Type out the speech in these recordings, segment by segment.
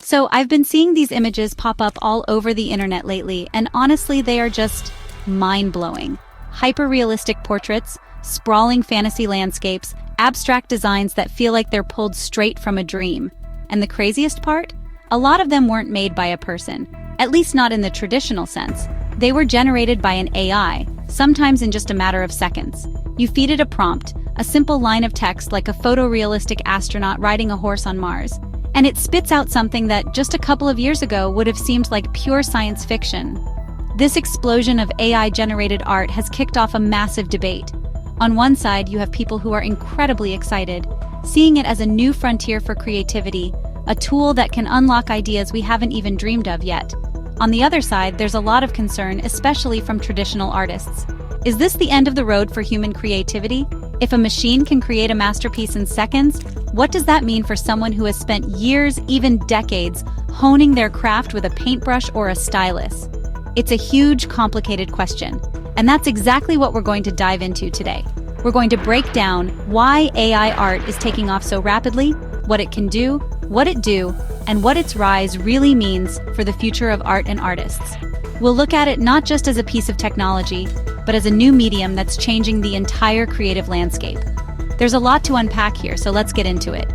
So I've been seeing these images pop up all over the internet lately, and honestly, they are just mind-blowing. Hyper-realistic portraits, sprawling fantasy landscapes, abstract designs that feel like they're pulled straight from a dream. And the craziest part? A lot of them weren't made by a person, at least not in the traditional sense. They were generated by an AI, sometimes in just a matter of seconds. You feed it a prompt, a simple line of text like a photorealistic astronaut riding a horse on Mars, and it spits out something that just a couple of years ago would have seemed like pure science fiction. This explosion of AI-generated art has kicked off a massive debate. On one side, you have people who are incredibly excited, seeing it as a new frontier for creativity, a tool that can unlock ideas we haven't even dreamed of yet. On the other side, there's a lot of concern, especially from traditional artists. Is this the end of the road for human creativity? If a machine can create a masterpiece in seconds, what does that mean for someone who has spent years, even decades, honing their craft with a paintbrush or a stylus? It's a huge, complicated question, and that's exactly what we're going to dive into today. We're going to break down why AI art is taking off so rapidly, what it can do, and what its rise really means for the future of art and artists. We'll look at it not just as a piece of technology, but as a new medium that's changing the entire creative landscape. There's a lot to unpack here, so let's get into it.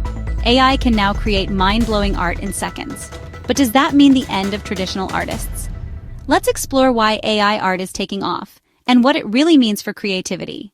AI can now create mind-blowing art in seconds. But does that mean the end of traditional artists? Let's explore why AI art is taking off, and what it really means for creativity.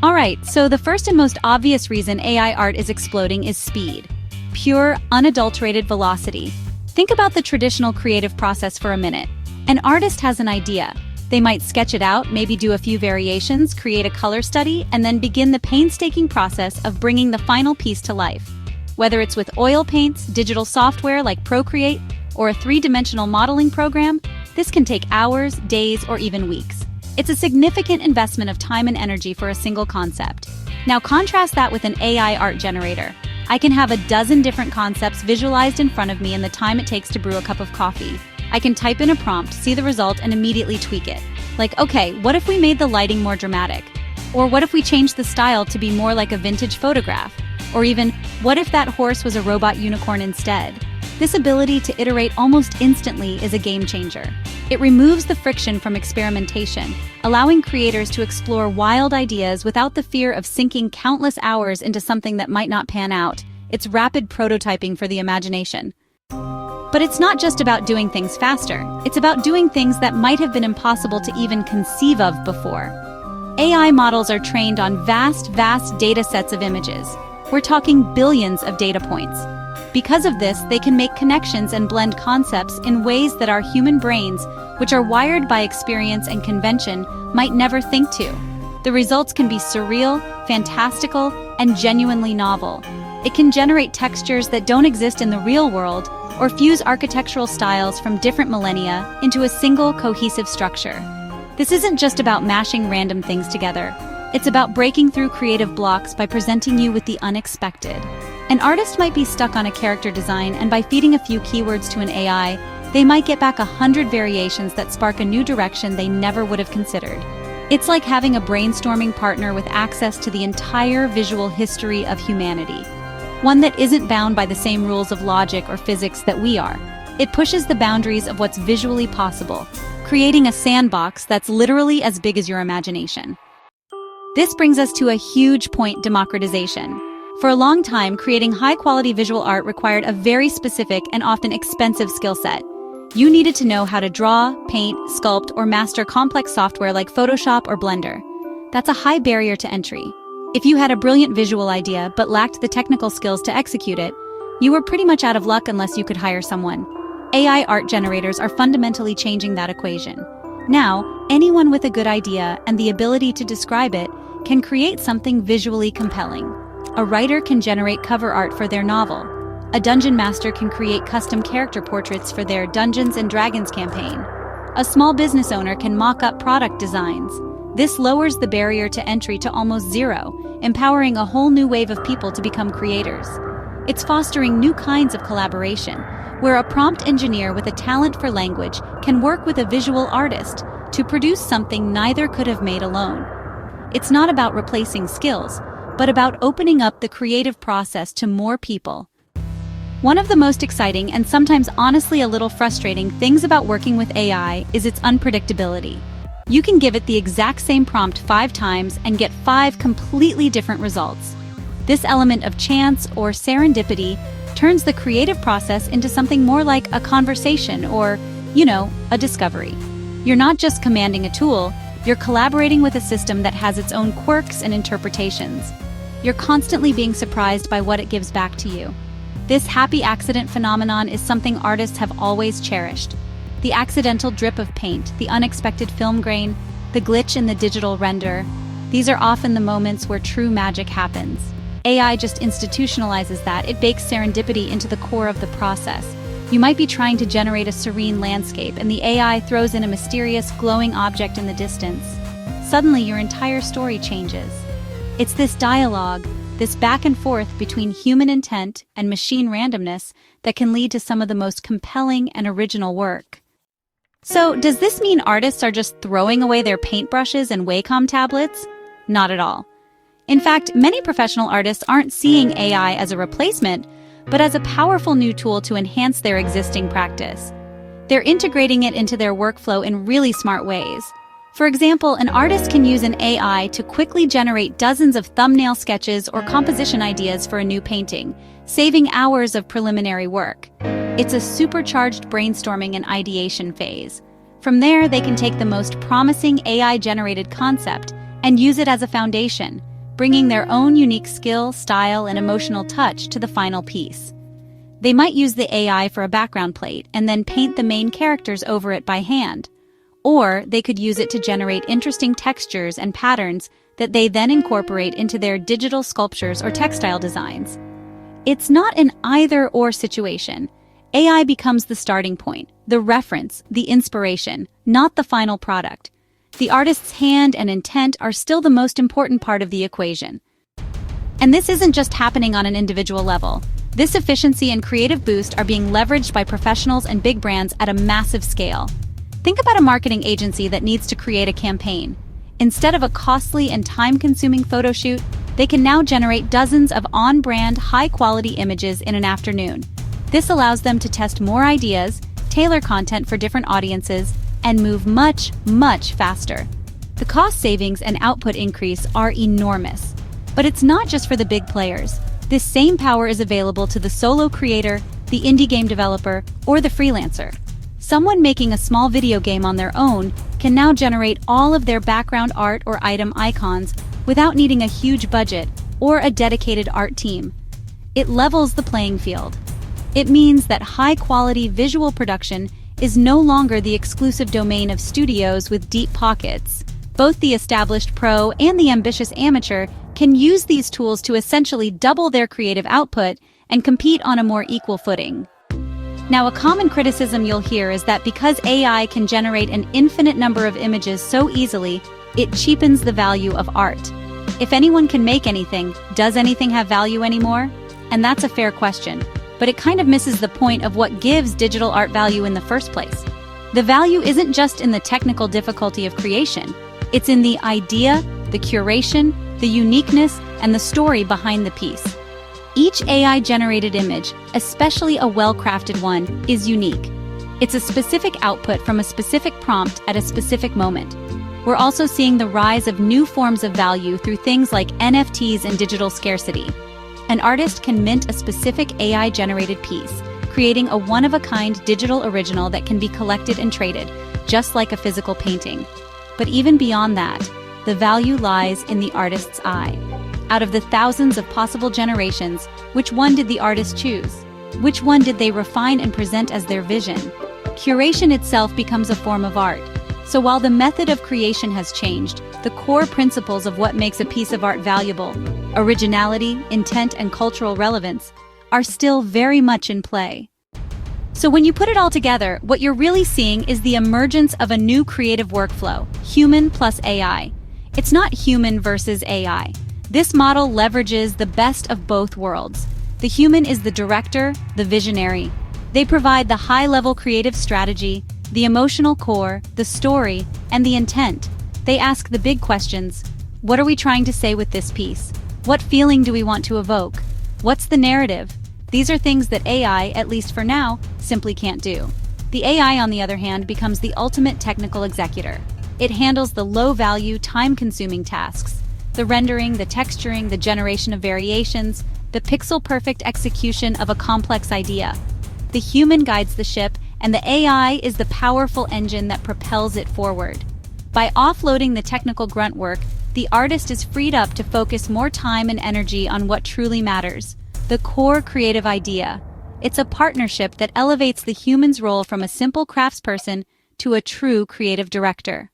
Alright, so the first and most obvious reason AI art is exploding is speed. Pure, unadulterated velocity. Think about the traditional creative process for a minute. An artist has an idea. They might sketch it out, maybe do a few variations, create a color study, and then begin the painstaking process of bringing the final piece to life. Whether it's with oil paints, digital software like Procreate, or a three-dimensional modeling program, this can take hours, days, or even weeks. It's a significant investment of time and energy for a single concept. Now contrast that with an AI art generator. I can have a dozen different concepts visualized in front of me in the time it takes to brew a cup of coffee. I can type in a prompt, see the result, and immediately tweak it. Like, okay, what if we made the lighting more dramatic? Or what if we changed the style to be more like a vintage photograph? Or even, what if that horse was a robot unicorn instead? This ability to iterate almost instantly is a game changer. It removes the friction from experimentation, allowing creators to explore wild ideas without the fear of sinking countless hours into something that might not pan out. It's rapid prototyping for the imagination. But it's not just about doing things faster. It's about doing things that might have been impossible to even conceive of before. AI models are trained on vast data sets of images. We're talking billions of data points. Because of this, they can make connections and blend concepts in ways that our human brains, which are wired by experience and convention, might never think to. The results can be surreal, fantastical, and genuinely novel. It can generate textures that don't exist in the real world, or fuse architectural styles from different millennia into a single cohesive structure. This isn't just about mashing random things together. It's about breaking through creative blocks by presenting you with the unexpected. An artist might be stuck on a character design, and by feeding a few keywords to an AI, they might get back 100 variations that spark a new direction they never would have considered. It's like having a brainstorming partner with access to the entire visual history of humanity. One that isn't bound by the same rules of logic or physics that we are. It pushes the boundaries of what's visually possible, creating a sandbox that's literally as big as your imagination. This brings us to a huge point: democratization. For a long time, creating high-quality visual art required a very specific and often expensive skill set. You needed to know how to draw, paint, sculpt, or master complex software like Photoshop or Blender. That's a high barrier to entry. If you had a brilliant visual idea but lacked the technical skills to execute it, you were pretty much out of luck unless you could hire someone. AI art generators are fundamentally changing that equation. Now, anyone with a good idea and the ability to describe it can create something visually compelling. A writer can generate cover art for their novel. A dungeon master can create custom character portraits for their Dungeons & Dragons campaign. A small business owner can mock up product designs. This lowers the barrier to entry to almost zero, empowering a whole new wave of people to become creators. It's fostering new kinds of collaboration, where a prompt engineer with a talent for language can work with a visual artist to produce something neither could have made alone. It's not about replacing skills, but about opening up the creative process to more people. One of the most exciting and sometimes honestly a little frustrating things about working with AI is its unpredictability. You can give it the exact same prompt 5 times and get 5 completely different results. This element of chance or serendipity turns the creative process into something more like a conversation or, a discovery. You're not just commanding a tool, you're collaborating with a system that has its own quirks and interpretations. You're constantly being surprised by what it gives back to you. This happy accident phenomenon is something artists have always cherished. The accidental drip of paint, the unexpected film grain, the glitch in the digital render, these are often the moments where true magic happens. AI just institutionalizes that. It bakes serendipity into the core of the process. You might be trying to generate a serene landscape, and the AI throws in a mysterious, glowing object in the distance. Suddenly, your entire story changes. It's this dialogue, this back and forth between human intent and machine randomness that can lead to some of the most compelling and original work. So, does this mean artists are just throwing away their paintbrushes and Wacom tablets? Not at all. In fact, many professional artists aren't seeing AI as a replacement, but as a powerful new tool to enhance their existing practice. They're integrating it into their workflow in really smart ways. For example, an artist can use an AI to quickly generate dozens of thumbnail sketches or composition ideas for a new painting, saving hours of preliminary work. It's a supercharged brainstorming and ideation phase. From there, they can take the most promising AI-generated concept and use it as a foundation, bringing their own unique skill, style, and emotional touch to the final piece. They might use the AI for a background plate and then paint the main characters over it by hand. Or they could use it to generate interesting textures and patterns that they then incorporate into their digital sculptures or textile designs. It's not an either-or situation. AI becomes the starting point, the reference, the inspiration, not the final product. The artist's hand and intent are still the most important part of the equation. And this isn't just happening on an individual level. This efficiency and creative boost are being leveraged by professionals and big brands at a massive scale. Think about a marketing agency that needs to create a campaign. Instead of a costly and time-consuming photo shoot, they can now generate dozens of on-brand, high-quality images in an afternoon. This allows them to test more ideas, tailor content for different audiences, and move much, much faster. The cost savings and output increase are enormous. But it's not just for the big players. This same power is available to the solo creator, the indie game developer, or the freelancer. Someone making a small video game on their own can now generate all of their background art or item icons without needing a huge budget or a dedicated art team. It levels the playing field. It means that high-quality visual production is no longer the exclusive domain of studios with deep pockets. Both the established pro and the ambitious amateur can use these tools to essentially double their creative output and compete on a more equal footing. Now, a common criticism you'll hear is that because AI can generate an infinite number of images so easily, it cheapens the value of art. If anyone can make anything, does anything have value anymore? And that's a fair question, but it kind of misses the point of what gives digital art value in the first place. The value isn't just in the technical difficulty of creation, it's in the idea, the curation, the uniqueness, and the story behind the piece. Each AI-generated image, especially a well-crafted one, is unique. It's a specific output from a specific prompt at a specific moment. We're also seeing the rise of new forms of value through things like NFTs and digital scarcity. An artist can mint a specific AI-generated piece, creating a one-of-a-kind digital original that can be collected and traded, just like a physical painting. But even beyond that, the value lies in the artist's eye. Out of the thousands of possible generations, which one did the artist choose? Which one did they refine and present as their vision? Curation itself becomes a form of art. So while the method of creation has changed, the core principles of what makes a piece of art valuable, originality, intent, and cultural relevance, are still very much in play. So when you put it all together, what you're really seeing is the emergence of a new creative workflow, human plus AI. It's not human versus AI. This model leverages the best of both worlds. The human is the director, the visionary. They provide the high-level creative strategy, the emotional core, the story, and the intent. They ask the big questions. What are we trying to say with this piece? What feeling do we want to evoke? What's the narrative? These are things that AI, at least for now, simply can't do. The AI, on the other hand, becomes the ultimate technical executor. It handles the low-value, time-consuming tasks, the rendering, the texturing, the generation of variations, the pixel-perfect execution of a complex idea. The human guides the ship, and the AI is the powerful engine that propels it forward. By offloading the technical grunt work, the artist is freed up to focus more time and energy on what truly matters, the core creative idea. It's a partnership that elevates the human's role from a simple craftsperson to a true creative director.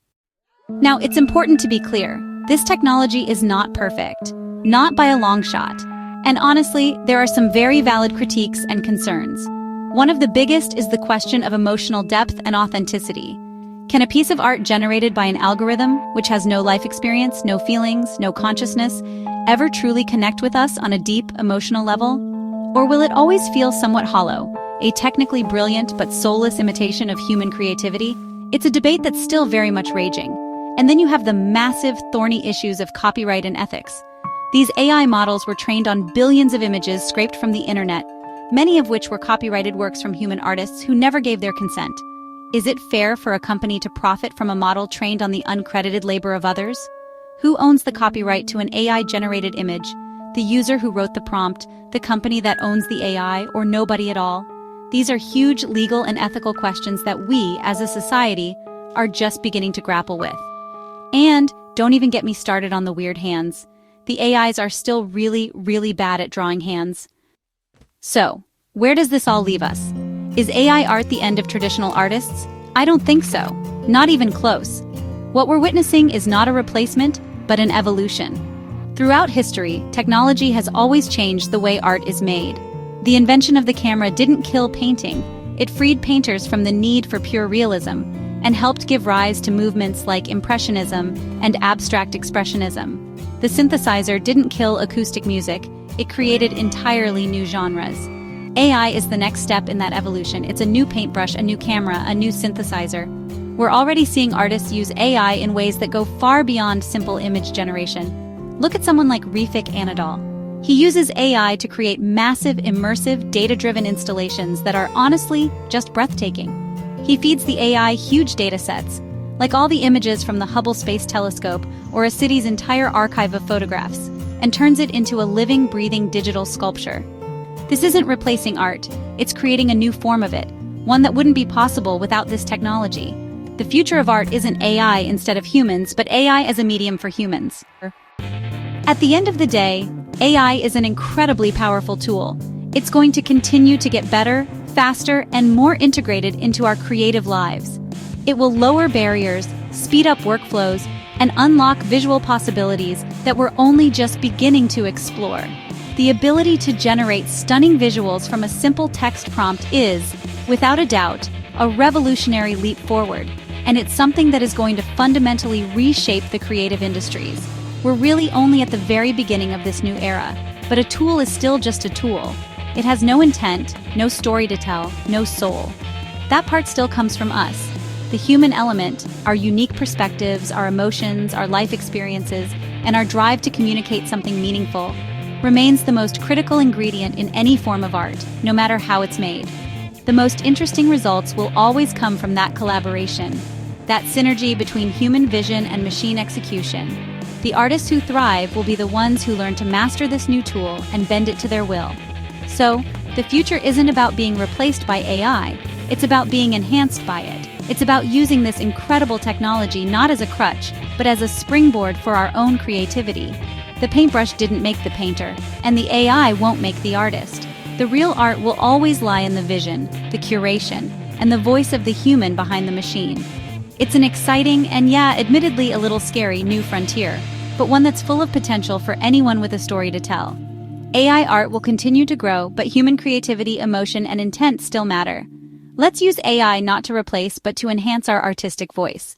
Now, it's important to be clear, this technology is not perfect, not by a long shot. And honestly, there are some very valid critiques and concerns. One of the biggest is the question of emotional depth and authenticity. Can a piece of art generated by an algorithm, which has no life experience, no feelings, no consciousness, ever truly connect with us on a deep, emotional level? Or will it always feel somewhat hollow, a technically brilliant but soulless imitation of human creativity? It's a debate that's still very much raging. And then you have the massive, thorny issues of copyright and ethics. These AI models were trained on billions of images scraped from the internet, many of which were copyrighted works from human artists who never gave their consent. Is it fair for a company to profit from a model trained on the uncredited labor of others? Who owns the copyright to an AI-generated image? The user who wrote the prompt, the company that owns the AI, or nobody at all? These are huge legal and ethical questions that we, as a society, are just beginning to grapple with. And don't even get me started on the weird hands. The AIs are still really, really bad at drawing hands. So, where does this all leave us? Is AI art the end of traditional artists? I don't think so. Not even close. What we're witnessing is not a replacement, but an evolution. Throughout history, technology has always changed the way art is made. The invention of the camera didn't kill painting. It freed painters from the need for pure realism and helped give rise to movements like Impressionism and abstract expressionism. The synthesizer didn't kill acoustic music. It created entirely new genres. AI is the next step in that evolution. It's a new paintbrush, a new camera, a new synthesizer. We're already seeing artists use AI in ways that go far beyond simple image generation. Look at someone like Refik Anadol. He uses AI to create massive, immersive, data-driven installations that are honestly just breathtaking. He feeds the AI huge data sets, like all the images from the Hubble Space Telescope or a city's entire archive of photographs, and turns it into a living, breathing digital sculpture. This isn't replacing art, it's creating a new form of it, one that wouldn't be possible without this technology. The future of art isn't AI instead of humans, but AI as a medium for humans. At the end of the day, AI is an incredibly powerful tool. It's going to continue to get better, faster, and more integrated into our creative lives. It will lower barriers, speed up workflows, and unlock visual possibilities that we're only just beginning to explore. The ability to generate stunning visuals from a simple text prompt is, without a doubt, a revolutionary leap forward, and it's something that is going to fundamentally reshape the creative industries. We're really only at the very beginning of this new era, but a tool is still just a tool. It has no intent, no story to tell, no soul. That part still comes from us. The human element, our unique perspectives, our emotions, our life experiences, and our drive to communicate something meaningful, remains the most critical ingredient in any form of art, no matter how it's made. The most interesting results will always come from that collaboration, that synergy between human vision and machine execution. The artists who thrive will be the ones who learn to master this new tool and bend it to their will. So, the future isn't about being replaced by AI, it's about being enhanced by it. It's about using this incredible technology not as a crutch, but as a springboard for our own creativity. The paintbrush didn't make the painter, and the AI won't make the artist. The real art will always lie in the vision, the curation, and the voice of the human behind the machine. It's an exciting and, yeah, admittedly a little scary new frontier, but one that's full of potential for anyone with a story to tell. AI art will continue to grow, but human creativity, emotion, and intent still matter. Let's use AI not to replace, but to enhance our artistic voice.